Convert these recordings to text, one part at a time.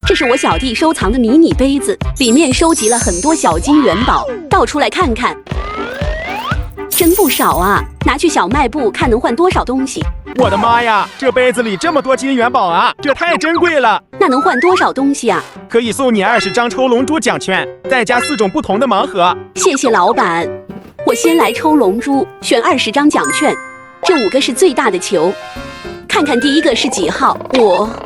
这是我小弟收藏的迷你杯子，里面收集了很多小金元宝，倒出来看看，真不少啊！拿去小卖部看能换多少东西。我的妈呀，这杯子里这么多金元宝啊，这太珍贵了！那能换多少东西啊？可以送你20张抽龙珠奖券，再加4种不同的盲盒。谢谢老板。我先来抽龙珠，选20张奖券，这5个是最大的球。看看第一个是几号？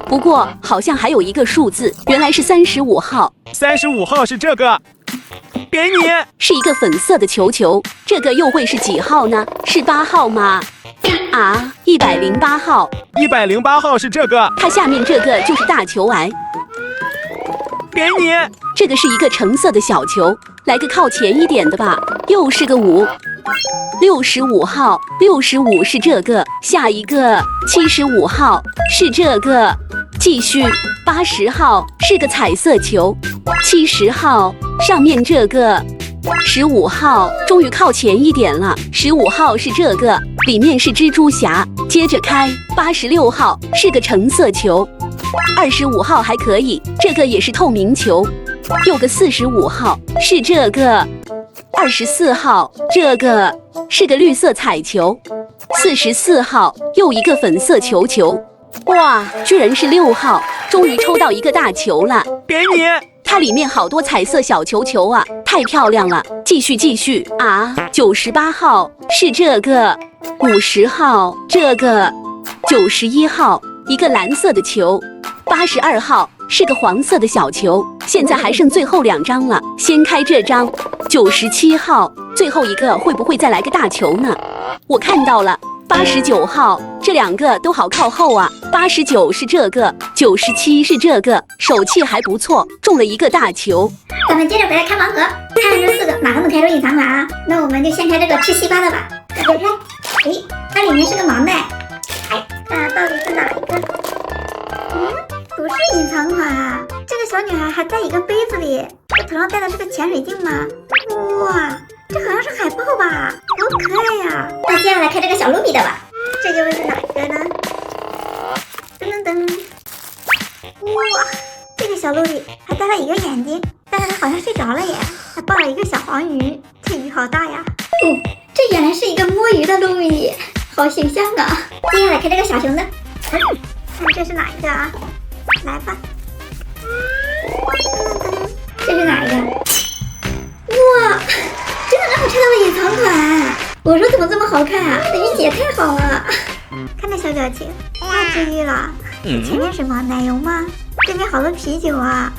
不过好像还有一个数字，原来是35号。35号是这个，给你。是一个粉色的球球，这个又会是几号呢？是8号吗？啊，108号。108号是这个，它下面这个就是大球癌。给你。这个是一个橙色的小球，来个靠前一点的吧。又是个5。65号，65是这个，下一个75号是这个，继续80号是个彩色球，70号上面这个，15号终于靠前一点了，15号是这个，里面是蜘蛛侠，接着开86号是个橙色球，25号还可以，这个也是透明球，又个45号是这个。24号，这个是个绿色彩球，44号又一个粉色球球，哇，居然是6号，终于抽到一个大球了，给你。它里面好多彩色小球球啊，太漂亮了！继续啊，98号是这个，50号这个，91号一个蓝色的球，82号是个黄色的小球，现在还剩最后2张了，先开这张。97号，最后一个会不会再来个大球呢？我看到了，89号，这2个都好靠后啊。89是这个，97是这个，手气还不错，中了一个大球。咱们接着回来开盲盒，看这4个哪个能开出隐藏款啊？那我们就先开这个吃西瓜的吧。打开，诶，它里面是个盲袋，哎，看到底是哪一个？不是隐藏款啊！这个小女孩还在一个杯子里，这头上戴的是个潜水镜吗？哇，这好像是海豹吧，好可爱呀！那接下来开这个小卢比的吧，这个会是哪一个呢？噔噔噔！哇，这个小卢比还戴了一个眼睛，但是它好像睡着了耶，还抱了一个小黄鱼，这鱼好大呀！哦，这原来是一个摸鱼的卢比，好形象啊！接下来开这个小熊的，看这是哪一个啊？来吧，这是哪一个？哇，真的让我拆到了隐藏款！我说怎么这么好看啊？这运气也太好了！看这小表情，太治愈了。前面什么奶油吗？这边好多啤酒啊！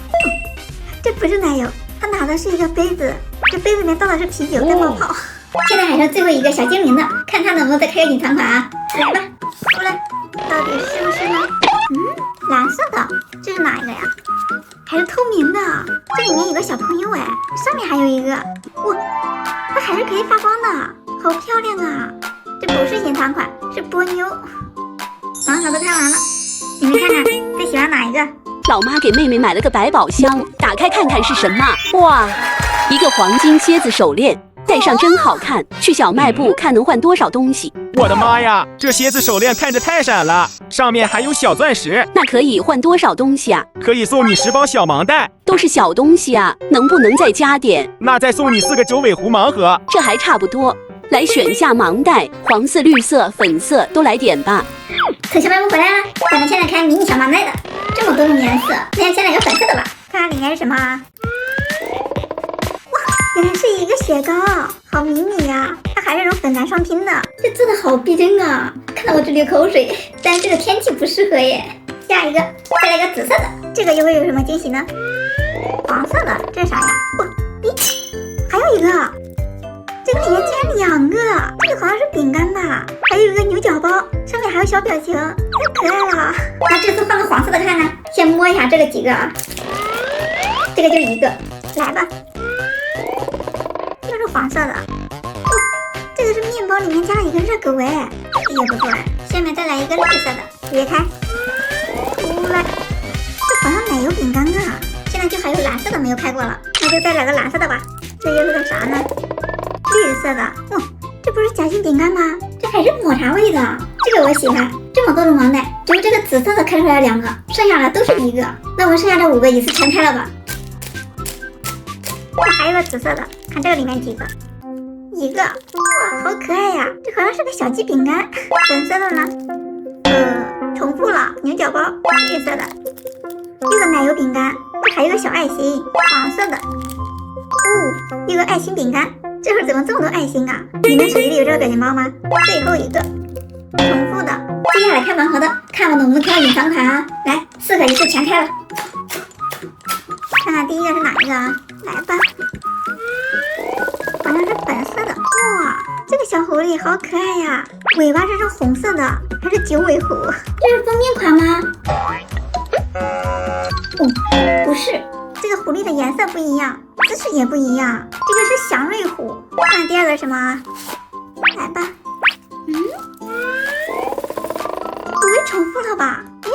这不是奶油，它拿的是一个杯子，这杯子里面倒的是啤酒在冒泡。现在还剩最后一个小精灵的，看它能不能再开个隐藏款啊！来吧，出来，到底是不是呢？蓝色的，这是哪一个呀？还是透明的，这里面有个小朋友哎，上面还有一个，哇，它还是可以发光的，好漂亮啊！这不是隐藏款，是波妞。盲盒都开完了，你们看看最喜欢哪一个？老妈给妹妹买了个百宝箱，打开看看是什么？哇，一个黄金蝎子手链，戴上真好看，去小卖部看能换多少东西。我的妈呀，这蝎子手链看着太闪了，上面还有小钻石，那可以换多少东西啊？可以送你10包小盲袋，都是小东西啊，能不能再加点？那再送你4个九尾狐盲盒，这还差不多。来选一下盲袋，黄色、绿色、粉色都来点吧。可小卖部回来了，咱们现在开迷你小盲袋的，这么多种颜色，那先来个粉色的吧，看看里面是什么啊？原来是一个雪糕，好迷你呀！它还是用粉蓝双拼的，这做的好逼真啊！看到我这流口水，但是这个天气不适合耶。下一个，再来个紫色的，这个又会有什么惊喜呢？黄色的，这是啥呀？哇，咦，还有一个，这个里面竟然2个，这个好像是饼干吧？还有一个牛角包，上面还有小表情，太可爱了。那这次换个黄色的看看，先摸一下这个几个啊，这个就一个，来吧。又是黄色的，哦，这个是面包里面加了一个热狗哎，这也不错哎。下面再来一个绿色的，别开，出来，这好像奶油饼干啊。现在就还有蓝色的没有开过了，那就再来个蓝色的吧。这又是个啥呢？绿色的，哇，这不是夹心饼干吗？这还是抹茶味的，这个我喜欢。这么多种盲袋，只有这个紫色的开出来2个，剩下的都是1个。那我们剩下这5个一次全开了吧。这还有个紫色的，看这个里面几个？1个。哇，好可爱呀！这好像是个小鸡饼干。粉色的呢？重复了，牛角包。绿色的，一个奶油饼干。这还有个小爱心，黄色的。一个爱心饼干。这会儿怎么这么多爱心啊？你们手机里有这个表情包吗？最后一个，重复的。接下来开盲盒的，看我能不能开到隐藏款啊！来，4个一次全开了。看看第一个是哪一个啊？来吧，好像是粉色的。哇，这个小狐狸好可爱呀！尾巴是这红色的，还是9尾狐？这是封面款吗？不是，这个狐狸的颜色不一样，姿势也不一样。这个是祥瑞虎。看第二个是什么啊？来吧。不会重复了吧？哎，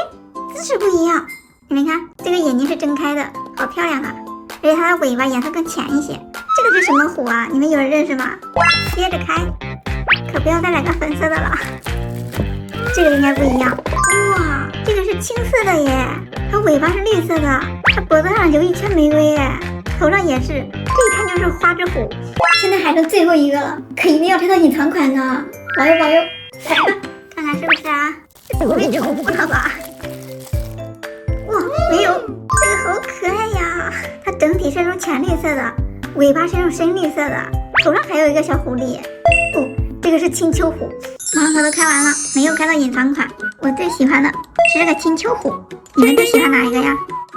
姿势不一样。你们看，这个眼睛是睁开的，好漂亮啊！而且它的尾巴颜色更浅一些。这个是什么虎啊？你们有人认识吗？接着开，可不要再来个粉色的了。这个应该不一样。哇，这个是青色的耶，它尾巴是绿色的，它脖子上留一圈玫瑰耶，头上也是，这一看就是花之虎。现在还剩最后一个了，可一定要开到隐藏款呢！保佑保佑！来吧，看看是不是啊？这不会重复了吧？哇，没有，这个好可爱呀！它整体是那种浅绿色的，尾巴是那种深绿色的，头上还有一个小狐狸。这个是青丘虎。盲盒都开完了，没有开到隐藏款。我最喜欢的是这个青丘虎，你们最喜欢哪一个呀？